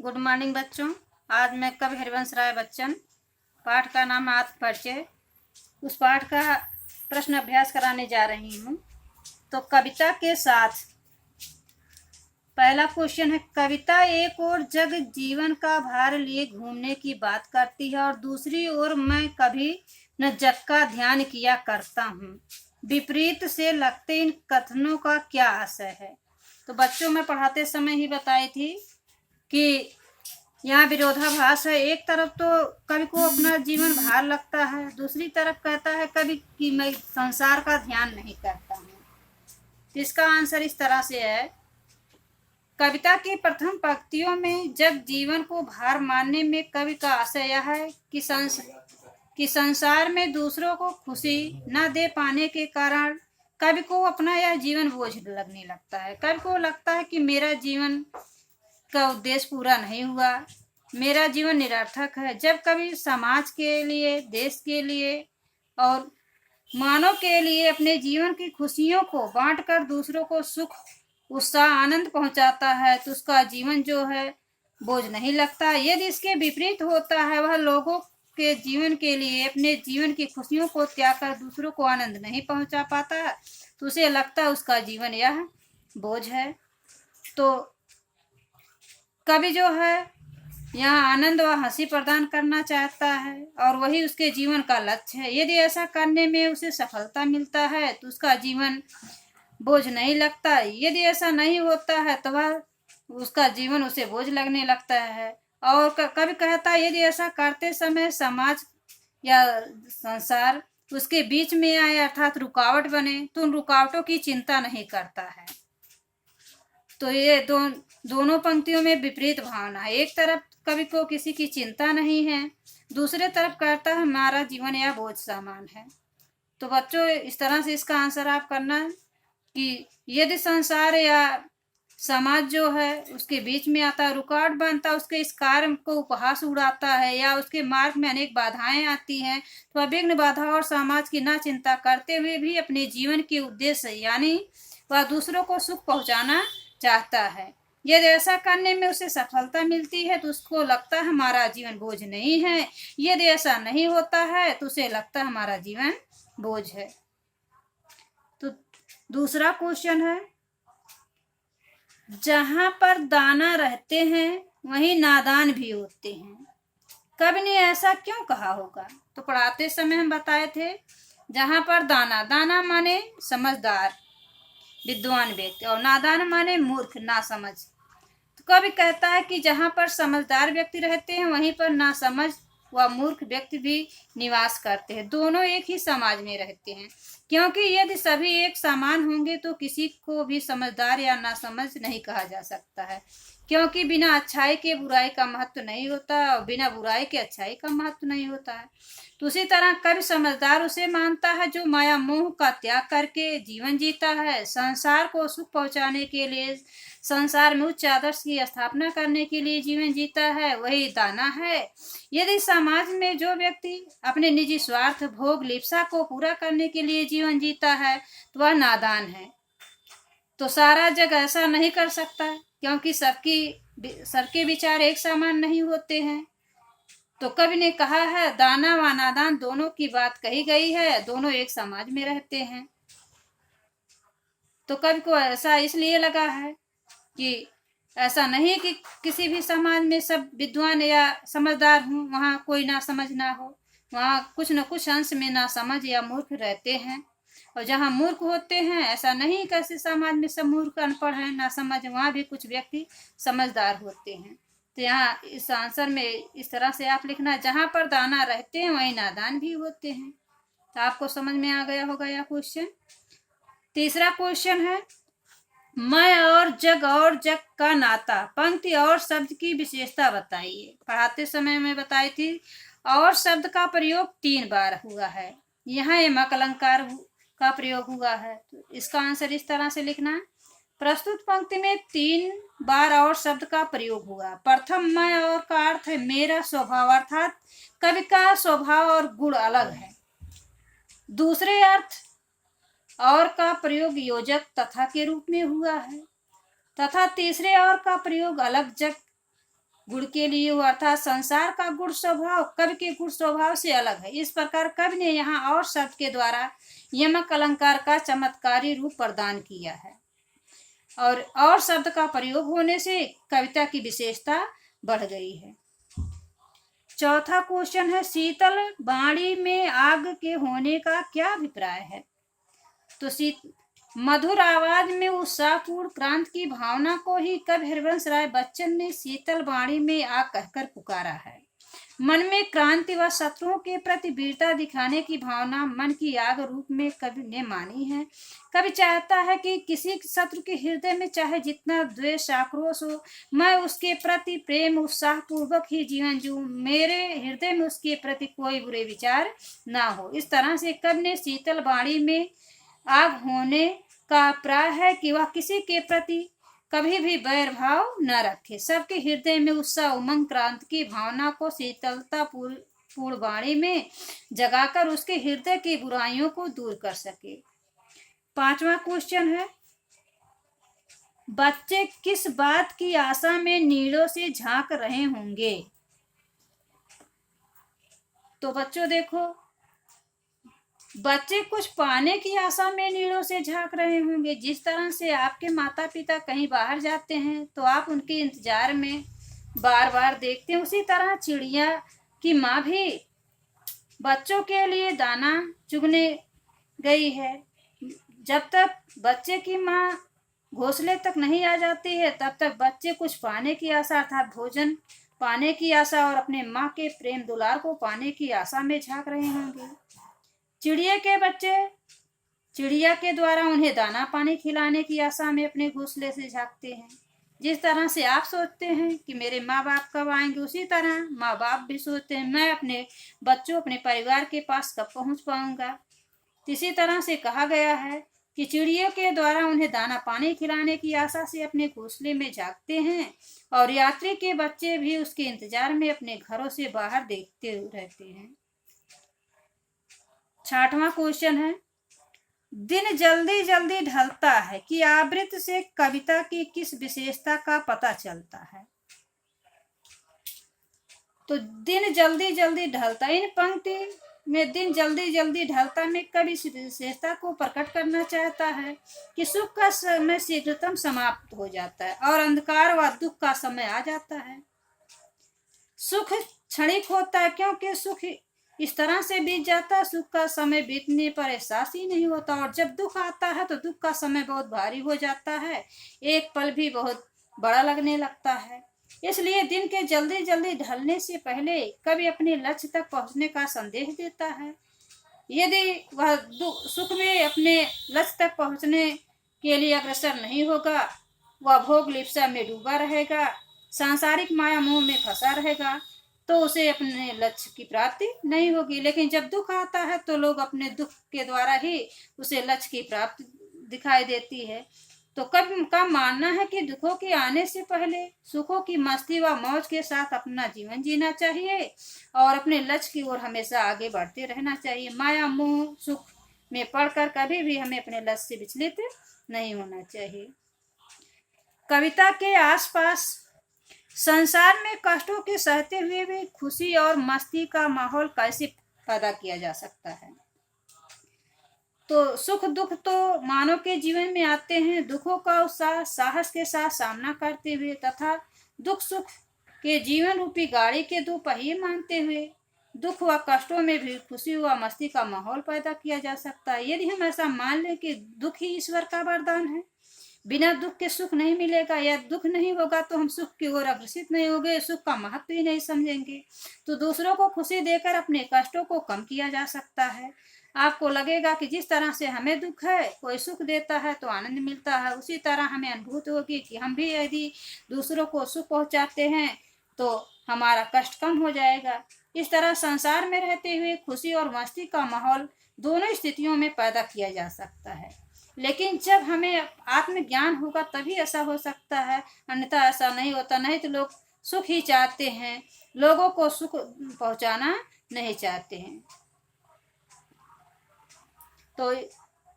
Good morning बच्चों। आज मैं कवि हरिवंश राय बच्चन, पाठ का नाम आत्म परिचय, उस पाठ का प्रश्न अभ्यास कराने जा रही हूँ। तो कविता के साथ पहला क्वेश्चन है, कविता एक ओर जग जीवन का भार लिए घूमने की बात करती है और दूसरी ओर मैं कभी न जग का ध्यान किया करता हूँ। विपरीत से लगते इन कथनों का क्या आशय है। तो बच्चों में पढ़ाते समय ही बताई थी कि यहाँ विरोधाभास है। एक तरफ तो कवि को अपना जीवन भार लगता है, दूसरी तरफ कहता है कवि कि मैं संसार का ध्यान नहीं करता हूँ। इसका आंसर इस तरह से है, कविता की प्रथम पंक्तियों में जब जीवन को भार मानने में कवि का आशय यह है कि संसार में दूसरों को खुशी न दे पाने के कारण कवि को अपना यह जीवन बोझ लगने लगता है। कवि को लगता है कि मेरा जीवन का उद्देश्य पूरा नहीं हुआ, मेरा जीवन निरर्थक है। जब कवि समाज के लिए, देश के लिए और मानव के लिए अपने जीवन की खुशियों को बांटकर दूसरों को सुख, उत्साह, आनंद पहुंचाता है तो उसका जीवन जो है बोझ नहीं लगता। यदि इसके विपरीत होता है, वह लोगों के जीवन के लिए अपने जीवन की खुशियों को त्याग कर दूसरों को आनंद नहीं पहुंचा पाता, तो उसे लगता है उसका जीवन यह बोझ है। तो कवि जो है यहाँ आनंद व हंसी प्रदान करना चाहता है और वही उसके जीवन का लक्ष्य है। यदि ऐसा करने में उसे सफलता मिलता है तो उसका जीवन बोझ नहीं लगता। यदि ऐसा नहीं होता है तो वह उसका जीवन उसे बोझ लगने लगता है। और कवि कहता है यदि ऐसा करते समय समाज या संसार उसके बीच में आए अर्थात रुकावट बने तो उन रुकावटों की चिंता नहीं करता है। तो ये दोनों पंक्तियों में विपरीत भावना है। एक तरफ कवि को किसी की चिंता नहीं है, दूसरे तरफ कहता है हमारा जीवन यह बोझ समान है। तो बच्चों इस तरह से इसका आंसर आप करना कि यदि संसार या समाज जो है उसके बीच में आता है, रुकावट बनता है, उसके इस कार्य को उपहास उड़ाता है या उसके मार्ग में अनेक बाधाएं आती हैं, तो वह विघ्न बाधा और समाज की ना चिंता करते हुए भी अपने जीवन के उद्देश्य यानी वह दूसरों को सुख पहुंचाना चाहता है। यदि ऐसा करने में उसे सफलता मिलती है तो उसको लगता है हमारा जीवन बोझ नहीं है। यदि ऐसा नहीं होता है तो उसे लगता है हमारा जीवन बोझ है। तो दूसरा क्वेश्चन है, जहां पर दाना रहते हैं वहीं नादान भी होते हैं, कवि ने ऐसा क्यों कहा होगा। तो पढ़ाते समय हम बताए थे, जहां पर दाना, दाना माने समझदार विद्वान व्यक्ति और नादान माने मूर्ख ना समझ। तो कवि कहता है कि जहां पर समझदार व्यक्ति रहते हैं वहीं पर नासमझ व मूर्ख व्यक्ति भी निवास करते हैं। दोनों एक ही समाज में रहते हैं, क्योंकि यदि सभी एक समान होंगे तो किसी को भी समझदार या नासमझ नहीं कहा जा सकता है, क्योंकि बिना अच्छाई के बुराई का महत्व नहीं होता और बिना बुराई के अच्छाई का महत्व नहीं होता है। तो उसी तरह कवि समझदार उसे मानता है जो माया मोह का त्याग करके जीवन जीता है, संसार को सुख पहुंचाने के लिए, संसार में उच्च आदर्श की स्थापना करने के लिए जीवन जीता है, वही दाना है। यदि समाज में जो व्यक्ति अपने निजी स्वार्थ, भोग, लिप्सा को पूरा करने के लिए जीवन जीता है तो वह नादान है। तो सारा जग ऐसा नहीं कर सकता, क्योंकि सबके विचार एक समान नहीं होते हैं। तो कवि ने कहा है दाना व नादान दोनों की बात कही गई है, दोनों एक समाज में रहते हैं। तो कवि को ऐसा इसलिए लगा है कि ऐसा नहीं कि किसी भी समाज में सब विद्वान या समझदार हों, वहाँ कोई ना समझ ना हो, वहाँ कुछ न कुछ अंश में ना समझ या मूर्ख रहते हैं। और जहाँ मूर्ख होते हैं, ऐसा नहीं कैसे समाज में सब मूर्ख अनपढ़ हैं ना समझ, वहाँ भी कुछ व्यक्ति समझदार होते हैं। तो यहाँ इस आंसर में इस तरह से आप लिखना, जहाँ पर दाना रहते हैं वहीं नादान भी होते हैं। तो आपको समझ में आ गया होगा यह क्वेश्चन। तीसरा क्वेश्चन है, मैं और जग का नाता, पंक्ति और शब्द की विशेषता बताइए। पढ़ाते समय मैं बताई थी और शब्द का प्रयोग 3 बार हुआ है, यहाँ यमक अलंकार का प्रयोग हुआ है। तो इसका आंसर इस तरह से लिखना, प्रस्तुत पंक्ति में 3 बार और शब्द का प्रयोग हुआ। प्रथम मैं और का अर्थ है मेरा स्वभाव, अर्थात कवि का स्वभाव और गुण अलग है। दूसरे अर्थ और का प्रयोग योजक तथा के रूप में हुआ है, तथा तीसरे और का प्रयोग अलग जग गुण के लिए हुआ, अर्थात संसार का गुण स्वभाव कवि के गुण स्वभाव से अलग है। इस प्रकार कवि ने यहाँ और शब्द के द्वारा यमक अलंकार का चमत्कारी रूप प्रदान किया है और शब्द का प्रयोग होने से कविता की विशेषता बढ़ गई है। चौथा क्वेश्चन है, शीतल वाणी में आग के होने का क्या अभिप्राय है? तो मधुर आवाज में उत्साहपूर्ण क्रांति की भावना को ही कवि हरिवंश राय बच्चन ने शीतल वाणी में आग कहकर पुकारा है। मन में क्रांति व शत्रुओं के प्रति वीरता दिखाने की भावना मन की आग रूप में कवि ने मानी है। कवि चाहता है कि किसी शत्रु के हृदय में चाहे जितना द्वेष आक्रोश हो, मैं उसके प्रति प्रेम उत्साह पूर्वक ही जीवन जीऊं, मेरे हृदय में उसके प्रति कोई बुरे विचार ना हो। इस तरह से कवि ने शीतल वाणी में आग होने का अभिप्राय है कि वह किसी के प्रति कभी भी बैर भाव न रखे, सबके हृदय में उत्साह उमंग क्रांति की भावना को शीतलता पूर्ण वाणी में जगाकर उसके हृदय की बुराइयों को दूर कर सके। पांचवा क्वेश्चन है, बच्चे किस बात की आशा में नीड़ों से झांक रहे होंगे? तो बच्चों देखो, बच्चे कुछ पाने की आशा में नीड़ों से झांक रहे होंगे। जिस तरह से आपके माता पिता कहीं बाहर जाते हैं तो आप उनके इंतजार में बार बार देखते हैं, उसी तरह चिड़िया की माँ भी बच्चों के लिए दाना चुगने गई है। जब तक बच्चे की माँ घोंसले तक नहीं आ जाती है तब तक बच्चे कुछ पाने की आशा अर्थात भोजन पाने की आशा और अपने माँ के प्रेम दुलार को पाने की आशा में झांक रहे होंगे। चिड़िया के बच्चे चिड़िया के द्वारा उन्हें दाना पानी खिलाने की आशा में अपने घोंसले से झांकते हैं। जिस तरह से आप सोचते हैं कि मेरे माँ बाप कब आएंगे, उसी तरह माँ बाप भी सोचते हैं मैं अपने बच्चों अपने परिवार के पास कब पहुंच पाऊंगा। इसी तरह से कहा गया है कि चिड़ियों के द्वारा उन्हें दाना पानी खिलाने की आशा से अपने घोंसले में झांकते हैं और यात्री के बच्चे भी उसके इंतजार में अपने घरों से बाहर देखते रहते हैं। छठवां क्वेश्चन है, दिन जल्दी जल्दी ढलता है कि आवृत्ति से कविता की किस विशेषता का पता चलता है? तो दिन जल्दी जल्दी ढलता, इन पंक्ति में दिन जल्दी जल्दी ढलता में कवि इस विशेषता को प्रकट करना चाहता है कि सुख का समय शीघ्रतम समाप्त हो जाता है और अंधकार व दुख का समय आ जाता है। सुख क्षणिक होता है क्योंकि सुख इस तरह से बीत जाता है, सुख का समय बीतने पर एहसास ही नहीं होता और जब दुख आता है तो दुख का समय बहुत भारी हो जाता है, एक पल भी बहुत बड़ा लगने लगता है। इसलिए दिन के जल्दी जल्दी ढलने से पहले कवि अपने लक्ष्य तक पहुंचने का संदेश देता है। यदि वह सुख में अपने लक्ष्य तक पहुंचने के लिए अग्रसर नहीं होगा, वह भोग लिप्सा में डूबा रहेगा, सांसारिक माया मोह में फंसा रहेगा, तो उसे अपने लक्ष्य की प्राप्ति नहीं होगी। लेकिन जब दुख आता है तो लोग अपने दुख के द्वारा ही उसे लक्ष्य की प्राप्ति दिखाई देती है। तो कवि का मानना है कि दुखों के आने से पहले सुखों की मस्ती व मौज के साथ अपना जीवन जीना चाहिए और अपने लक्ष्य की ओर हमेशा आगे बढ़ते रहना चाहिए। माया मोह सुख में पड़कर कभी भी हमें अपने लक्ष्य से विचलित नहीं होना चाहिए। कविता के आसपास संसार में कष्टों के सहते हुए भी खुशी और मस्ती का माहौल कैसे पैदा किया जा सकता है? तो सुख दुख तो मानव के जीवन में आते हैं, दुखों का उत्साह साहस के साथ सामना करते हुए तथा दुख सुख के जीवन रूपी गाड़ी के दो पहिए मानते हुए दुख व कष्टों में भी खुशी व मस्ती का माहौल पैदा किया जा सकता है। यदि हम ऐसा मान लें कि दुख ही ईश्वर का वरदान है, बिना दुख के सुख नहीं मिलेगा या दुख नहीं होगा तो हम सुख की ओर अग्रसित नहीं होंगे, सुख का महत्व ही नहीं समझेंगे, तो दूसरों को खुशी देकर अपने कष्टों को कम किया जा सकता है। आपको लगेगा कि जिस तरह से हमें दुख है कोई सुख देता है तो आनंद मिलता है, उसी तरह हमें अनुभूत होगी कि हम भी यदि दूसरों को सुख पहुंचाते हैं तो हमारा कष्ट कम हो जाएगा। इस तरह संसार में रहते हुए खुशी और मस्ती का माहौल दोनों स्थितियों में पैदा किया जा सकता है, लेकिन जब हमें आत्मज्ञान होगा तभी ऐसा हो सकता है, अन्यथा ऐसा नहीं होता। नहीं तो लोग सुख ही चाहते हैं, लोगों को सुख पहुंचाना नहीं चाहते हैं। तो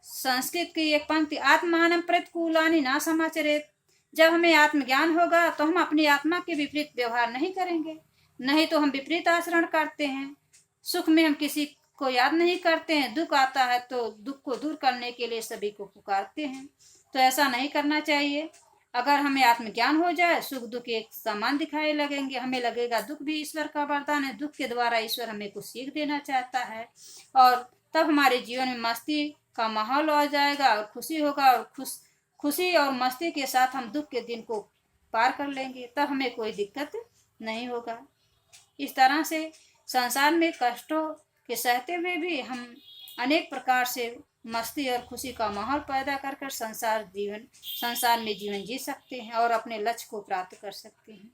संस्कृत की एक पंक्ति, आत्मानं प्रतिकूलानि न समाचरेत्, जब हमें आत्मज्ञान होगा तो हम अपनी आत्मा के विपरीत व्यवहार नहीं करेंगे, नहीं तो हम विपरीत आचरण करते हैं। सुख में हम किसी को याद नहीं करते हैं, दुख आता है तो दुख को दूर करने के लिए सभी को पुकारते हैं। तो ऐसा नहीं करना चाहिए। अगर हमें आत्मज्ञान हो जाए, सुख दुख एक समान दिखाई लगेंगे, हमें लगेगा दुख भी ईश्वर का वरदान है, दुख के द्वारा ईश्वर हमें कुछ सीख देना चाहता है। और तब हमारे जीवन में मस्ती का माहौल आ जाएगा और खुशी होगा, और खुशी और मस्ती के साथ हम दुख के दिन को पार कर लेंगे, तब हमें कोई दिक्कत नहीं होगा। इस तरह से संसार में कष्टों के सहते हुए भी हम अनेक प्रकार से मस्ती और खुशी का माहौल पैदा कर संसार में जीवन जी सकते हैं और अपने लक्ष्य को प्राप्त कर सकते हैं।